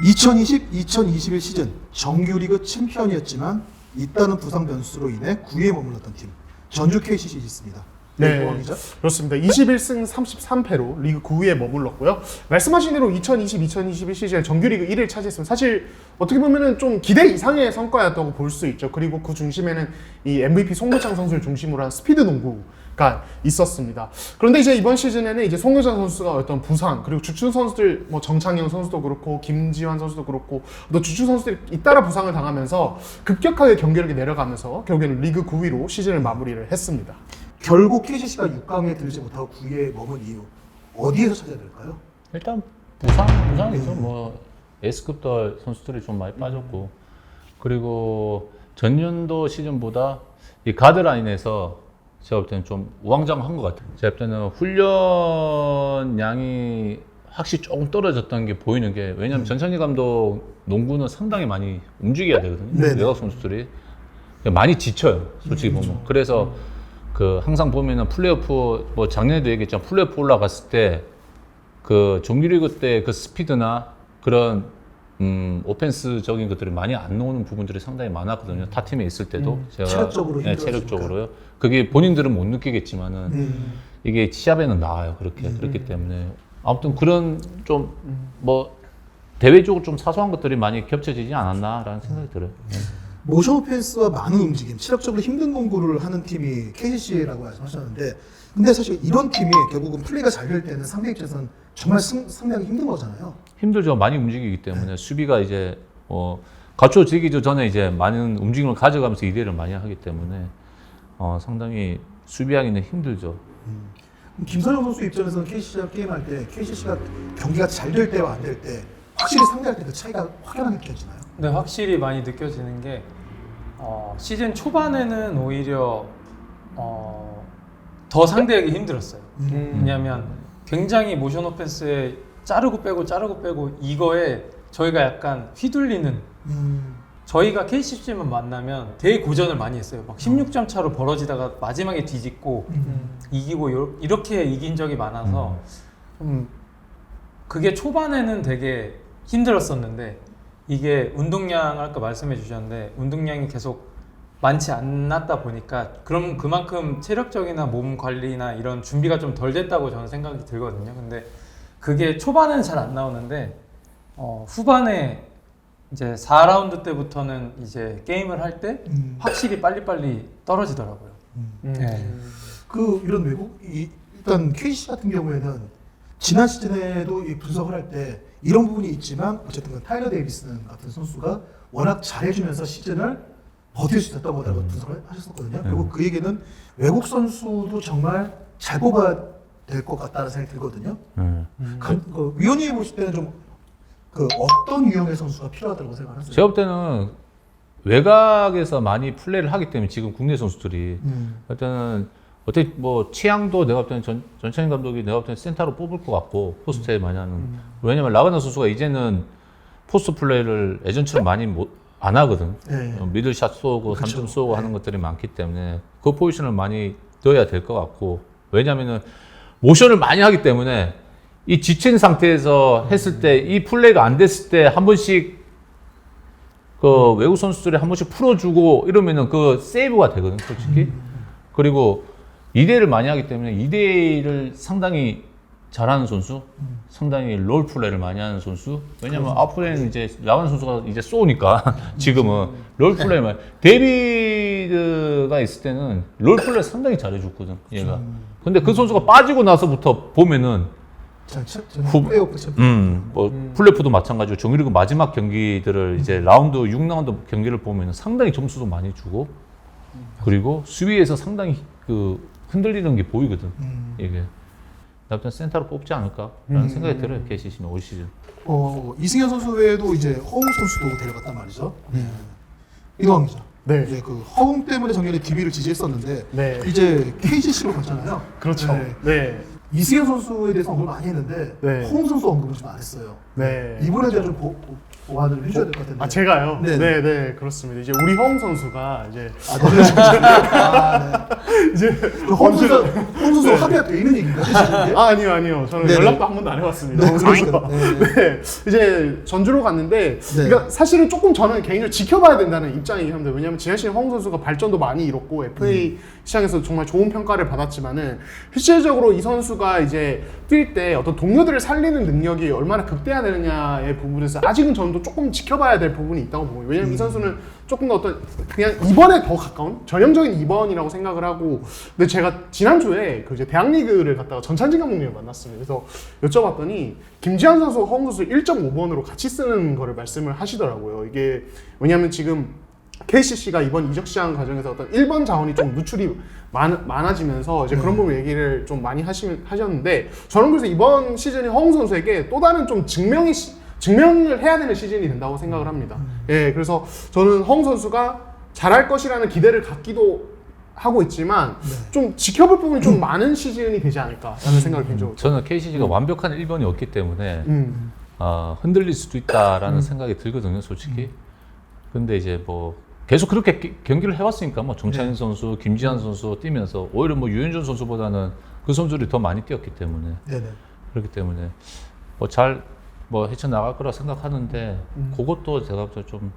(2020-2021) 시즌 정규리그 챔피언이었지만 잇따른 부상 변수로 인해 9위에 머물렀던 팀 전주 KCC였습니다. 네, 그렇습니다. 21승 33패로 리그 9위에 머물렀고요. 말씀하신 대로 2020-2021 시즌에 정규리그 1위를 차지했으면 사실 어떻게 보면은 좀 기대 이상의 성과였다고 볼 수 있죠. 그리고 그 중심에는 이 MVP 송교창 선수를 중심으로 한 스피드 농구가 있었습니다. 그런데 이제 이번 시즌에는 이제 송교창 선수가 어떤 부상, 그리고 주축 선수들 뭐 정창영 선수도 그렇고 김지환 선수도 그렇고 또 주축 선수들이 잇따라 부상을 당하면서 급격하게 경기력이 내려가면서 결국에는 리그 9위로 시즌을 마무리를 했습니다. 결국 KCC가 6강에 들지 못하고 9위에 머문 이유 어디에서 찾아야 될까요? 일단 부상이죠. 뭐 S급들 선수들이 좀 많이 빠졌고, 그리고 전년도 시즌보다 이 가드라인에서 제가 볼 때는 좀 우왕좌왕한 것 같아요. 제가 볼 때는 훈련 양이 확실히 조금 떨어졌다는 게 보이는 게, 왜냐면 전찬희 감독 농구는 상당히 많이 움직여야 되거든요. 네네. 외곽 선수들이 많이 지쳐요, 솔직히 보면. 그래서 그 항상 보면은 플레이오프, 뭐 작년에도 얘기했지만 플레이오프 올라갔을 때 그 정규리그 때 그 스피드나 그런 오펜스적인 것들이 많이 안 나오는 부분들이 상당히 많았거든요. 타 팀에 있을 때도 제가 체력적으로 네, 힘들었으니까. 체력적으로요. 그게 본인들은 못 느끼겠지만은 이게 시합에는 나와요. 그렇기 때문에 아무튼 그런 좀 뭐 대외적으로 좀 사소한 것들이 많이 겹쳐지지 않았나라는 생각이 들어요. 모션 오펜스와 많은 움직임, 체력적으로 힘든 농구를 하는 팀이 KCC라고 말씀하셨는데, 근데 사실 이런 팀이 결국은 플레이가 잘 될 때는 상대 입장에서는 정말 상대하기 힘든 거잖아요. 힘들죠. 많이 움직이기 때문에 수비가 이제 갖춰지기 전에 이제 많은 움직임을 가져가면서 2대1을 많이 하기 때문에 상당히 수비하기는 힘들죠. 김선영 선수 입장에서는 KCC와 게임할 때 KCC가 경기가 잘 될 때와 안 될 때 확실히 상대할 때 그 차이가 확연하게 느껴지나요? 네, 확실히 많이 느껴지는 게 시즌 초반에는 오히려 더 상대하기 힘들었어요. 왜냐하면 굉장히 모션 오펜스에 자르고 빼고 이거에 저희가 약간 휘둘리는, 저희가 KCC만 만나면 대고전을 많이 했어요. 막 16점 차로 벌어지다가 마지막에 뒤집고 이기고 이렇게 이긴 적이 많아서 좀 그게 초반에는 되게 힘들었었는데, 이게 운동량 아까 말씀해 주셨는데 운동량이 계속 많지 않았다 보니까 그럼 그만큼 체력적이나 몸 관리나 이런 준비가 좀 덜 됐다고 저는 생각이 들거든요. 근데 그게 초반에는 잘 안 나오는데 후반에 이제 4라운드 때부터는 이제 게임을 할 때 확실히 빨리빨리 떨어지더라고요. 네. 이런 외국 일단 KCC 같은 경우에는 지난 시즌에도 이 분석을 할 때 이런 부분이 있지만 어쨌든 타일러 데이비슨 같은 선수가 워낙 잘해주면서 시즌을 버틸 수 있었던 거라고 분석을 하셨었거든요. 그리고 그 얘기는 외국 선수도 정말 잘 뽑아야 될 것 같다는 생각이 들거든요. 위원님이 보실 때는 좀 어떤 유형의 선수가 필요하다고 생각하세요? 제가 볼 때는 외곽에서 많이 플레이를 하기 때문에 지금 국내 선수들이 일단은 어떻게 뭐 취향도 내가 볼 때는 전찬희 감독이 내가 볼 때는 센터로 뽑을 것 같고, 포스트에 많이 하는. 왜냐면 라가나 선수가 이제는 포스트 플레이를 예전처럼 많이 안 하거든. 네. 미들샷 쏘고 그쵸. 3점 쏘고 하는 것들이 많기 때문에 그 포지션을 많이 넣어야 될 것 같고, 왜냐면은 모션을 많이 하기 때문에 이 지친 상태에서 했을 때 이 플레이가 안 됐을 때 한 번씩 그 외국 선수들이 한 번씩 풀어주고 이러면은 그 세이브가 되거든, 솔직히. 그리고 2대1을 많이 하기 때문에 2대1을 상당히 잘하는 선수, 상당히 롤 플레이를 많이 하는 선수. 왜냐면 앞으로는 이제 라간 선수가 이제 쏘니까 지금은 롤 플레이만. 데이비드가 있을 때는 롤 플레이 상당히 잘해줬거든, 얘가. 근데 그 선수가 빠지고 나서부터 보면은 플레이오프 챔피언. 플레이오프도 마찬가지고 정규리그 마지막 경기들을 이제 6라운드 경기를 보면은 상당히 점수도 많이 주고, 그리고 수비에서 상당히 흔들리는 게 보이거든, 이게. 나부터 센터로 뽑지 않을까라는 생각이 들어요, KCC는 올 시즌. 이승현 선수 외에도 이제 허웅 선수도 데려갔단 말이죠. 이동환 기자. 네. 이제 허웅 때문에 작년에 DB를 지지했었는데 네. 이제 KCC로 갔잖아요. 그렇죠. 네. 네. 이승현 선수에 대해서 언급을 많이 했는데 네. 허웅 선수 언급을 좀 안 했어요. 네. 이번에 대한 좀 보완을 해줘야 될 것 같은데. 아 제가요? 네. 네, 그렇습니다. 이제 우리 허웅 선수가 이제 이제 허웅 선수 합의가 돼 있는 얘기인가요? 지금? 아니요. 저는 네네. 연락도 한 번도 안 해봤습니다. 네, 허웅 선수가. 그러니까. 네, 이제 전주로 갔는데, 그러니까 사실은 조금 저는 개인적으로 지켜봐야 된다는 입장이긴 합니다. 왜냐하면 지난 시즌 허웅 선수가 발전도 많이 이뤘고 FA 시장에서 정말 좋은 평가를 받았지만은 실질적으로 이 선수가 이제 뛸 때 어떤 동료들을 살리는 능력이 얼마나 극대화되느냐의 부분에서 아직은 저는 또 조금 지켜봐야 될 부분이 있다고 보고요. 왜냐하면 이 선수는 조금 더 어떤 그냥 2번에 더 가까운 전형적인 2번이라고 생각을 하고, 근데 제가 지난주에 그 이제 대학리그를 갔다가 전찬진 감독님을 만났습니다. 그래서 여쭤봤더니 김지한 선수, 허웅 선수 1.5번으로 같이 쓰는 거를 말씀을 하시더라고요. 이게 왜냐하면 지금 KCC가 이번 이적 시장 과정에서 어떤 1번 자원이 좀 누출이 많아지면서 이제 그런 부분 얘기를 좀 많이 하셨는데, 저는 그래서 이번 시즌이 허웅 선수에게 또 다른 좀 증명을 해야 되는 시즌이 된다고 생각을 합니다. 예, 그래서 저는 허웅 선수가 잘할 것이라는 기대를 갖기도 하고 있지만 좀 지켜볼 부분이 좀 많은 시즌이 되지 않을까라는 생각을 개인적으로. 저는 KCC가 완벽한 1번이 없기 때문에 흔들릴 수도 있다라는 생각이 들거든요, 솔직히. 근데 이제 뭐 계속 그렇게 경기를 해왔으니까 뭐 정찬인 선수, 김지한 선수 뛰면서 오히려 뭐 유현준 선수보다는 그 선수들이 더 많이 뛰었기 때문에 그렇기 때문에 뭐 잘 뭐 헤쳐나갈 거라 생각하는데 그것도 제가 좀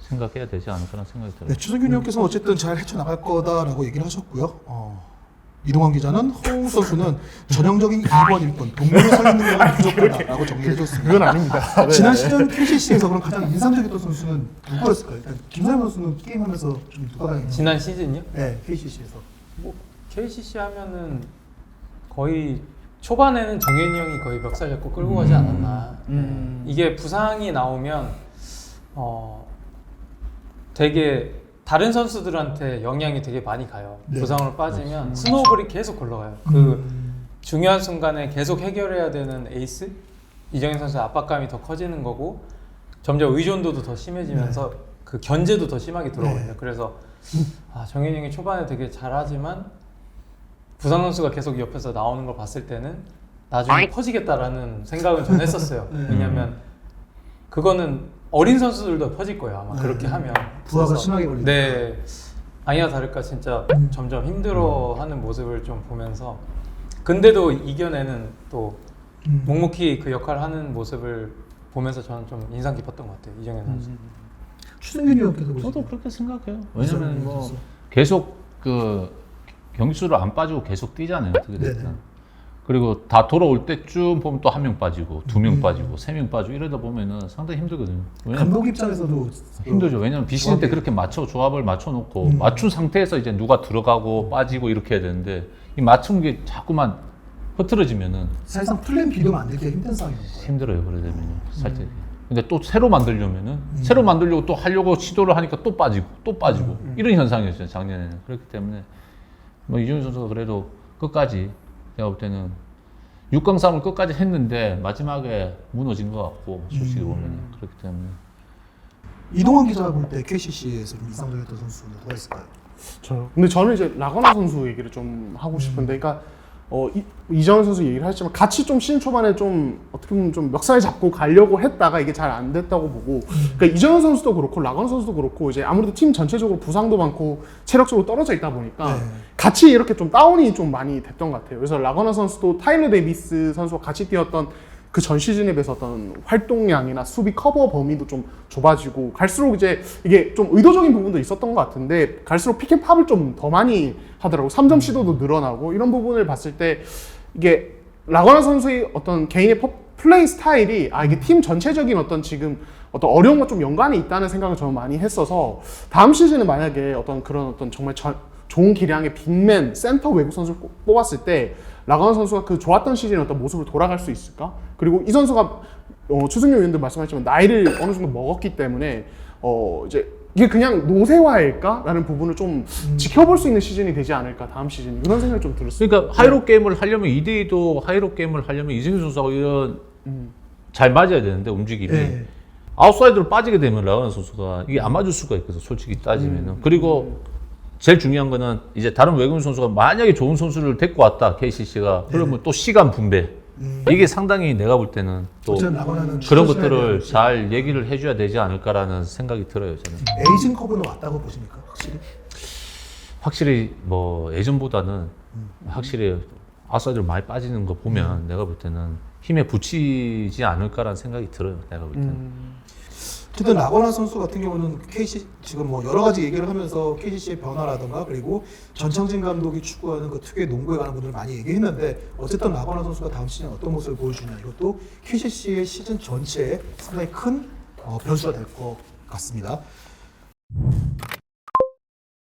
생각해야 되지 않을까라는 생각이 들어요. 네, 추승균 의원께서는 어쨌든 잘 헤쳐나갈 거다라고 얘기를 하셨고요. 이동환 기자는 허웅 선수는 전형적인 2번 1번 동료를 살리는 능력은 부족하다라고 정리해 줬습니다. 그건 아닙니다. 지난 시즌 KCC에서 그럼 가장 인상적이었던 선수는 누구였을까요? 일단 김상현 선수는 게임하면서 좀 누가 가장 지난 시즌이요? 네, KCC에서. 뭐 KCC 하면은 거의 초반에는 정현이 형이 거의 멱살 잡고 끌고 가지 않았나. 이게 부상이 나오면 되게 다른 선수들한테 영향이 되게 많이 가요. 네. 부상으로 빠지면 스노우볼이 계속 굴러가요. 그 중요한 순간에 계속 해결해야 되는 에이스 이정현 선수의 압박감이 더 커지는 거고, 점점 의존도도 더 심해지면서 그 견제도 더 심하게 들어오거든요. 그래서 정현이 형이 초반에 되게 잘하지만 부상 선수가 계속 옆에서 나오는 걸 봤을 때는 나중에 퍼지겠다라는 생각은 전 했었어요. 왜냐면 그거는 어린 선수들도 퍼질 거예요, 아마. 그렇게 하면 부하가 그래서 심하게 걸리니까. 네, 아니나 다를까 진짜 점점 힘들어하는 모습을 좀 보면서, 근데도 이겨내는 또 묵묵히 그 역할을 하는 모습을 보면서 저는 좀 인상 깊었던 것 같아요, 이정현 선수. 추승균 의원께서 보시면 저도 그렇게 생각해요. 왜냐면 뭐 계속 그 경기수를 안 빠지고 계속 뛰잖아요, 어떻게 됐든. 네네. 그리고 다 돌아올 때쯤 보면 또 1명 빠지고 2명 빠지고 3명 빠지고 이러다 보면은 상당히 힘들거든요. 왜냐면 감독 입장에서도 힘들죠. 왜냐면 비시즌 때 그렇게 조합을 맞춰놓고 맞춘 상태에서 이제 누가 들어가고 빠지고 이렇게 해야 되는데, 이 맞춘 게 자꾸만 흐트러지면은 사실상 플랜 B도 만들기가 힘든 상황인 거예요. 힘들어요. 그러다 보면요, 살짝. 근데 또 새로 만들려면은 새로 만들려고 또 하려고 시도를 하니까 또 빠지고 이런 현상이었어요, 작년에는. 그렇기 때문에 뭐 이종현 선수가 그래도 끝까지, 제가 볼 때는 6강 싸움을 끝까지 했는데 마지막에 무너진 것 같고, 솔직히 보면. 그렇기 때문에 이동환 기자가 볼 때 KCC에서 좀 이상적이었던 선수는 누가 있을까요? 저요. 근데 저는 이제 라거나 선수 얘기를 좀 하고 싶은데, 그러니까 이정현 선수 얘기를 하셨지만 같이 좀 시즌 초반에 좀 어떻게 보면 좀 멱살 잡고 가려고 했다가 이게 잘 안 됐다고 보고, 그러니까 이정현 선수도 그렇고 라거나 선수도 그렇고 이제 아무래도 팀 전체적으로 부상도 많고 체력적으로 떨어져 있다 보니까 같이 이렇게 좀 다운이 좀 많이 됐던 것 같아요. 그래서 라거나 선수도 타일러 데이비스 선수와 같이 뛰었던 그 전 시즌에 비해서 어떤 활동량이나 수비 커버 범위도 좀 좁아지고, 갈수록 이제 이게 좀 의도적인 부분도 있었던 것 같은데 갈수록 픽앤팝을 좀 더 많이 하더라고. 3점 시도도 늘어나고, 이런 부분을 봤을 때 이게 라거나 선수의 어떤 개인의 플레이 스타일이 이게 팀 전체적인 어떤 지금 어떤 어려움과 좀 연관이 있다는 생각을 저는 많이 했어서, 다음 시즌에 만약에 어떤 그런 어떤 정말 좋은 기량의 빅맨 센터 외국 선수를 뽑았을 때 라거나 선수가 그 좋았던 시즌의 어떤 모습을 돌아갈 수 있을까? 그리고 이 선수가 추승용 위원도 말씀하셨지만 나이를 어느 정도 먹었기 때문에 이제 이게 그냥 노쇠화일까라는 부분을 좀 지켜볼 수 있는 시즌이 되지 않을까, 다음 시즌이. 그런 생각이 좀 들었어요. 그러니까 하이로 게임을 하려면 2대2도 하이로 게임을 하려면 이승현 선수하고 이런 잘 맞아야 되는데, 움직임이 아웃사이드로 빠지게 되면 라거나 선수가 이게 안 맞을 수가 있거든, 솔직히 따지면은. 그리고 제일 중요한 거는 이제 다른 외국인 선수가 만약에 좋은 선수를 데리고 왔다 KCC가 그러면 또 시간 분배 이게 상당히 내가 볼 때는 또 어쨌든 라거나는 그런 출전시간에 것들을 대한 잘 얘기를 해줘야 되지 않을까라는 생각이 들어요 저는. 에이징 커브는 왔다고 보십니까? 확실히? 확실히 뭐 예전보다는 확실히 아웃사이드로 많이 빠지는 거 보면 내가 볼 때는 힘에 붙이지 않을까라는 생각이 들어요 내가 볼 때는. 어쨌든 라거나 선수 같은 경우는 KC 지금 뭐 여러 가지 얘기를 하면서 KCC의 변화라든가 그리고 전창진 감독이 추구하는 그 특유의 농구에 관한 분들 많이 얘기했는데 어쨌든 라거나 선수가 다음 시즌 어떤 모습을 보여주냐 이것도 KCC의 시즌 전체에 상당히 큰 변수가 될 것 같습니다.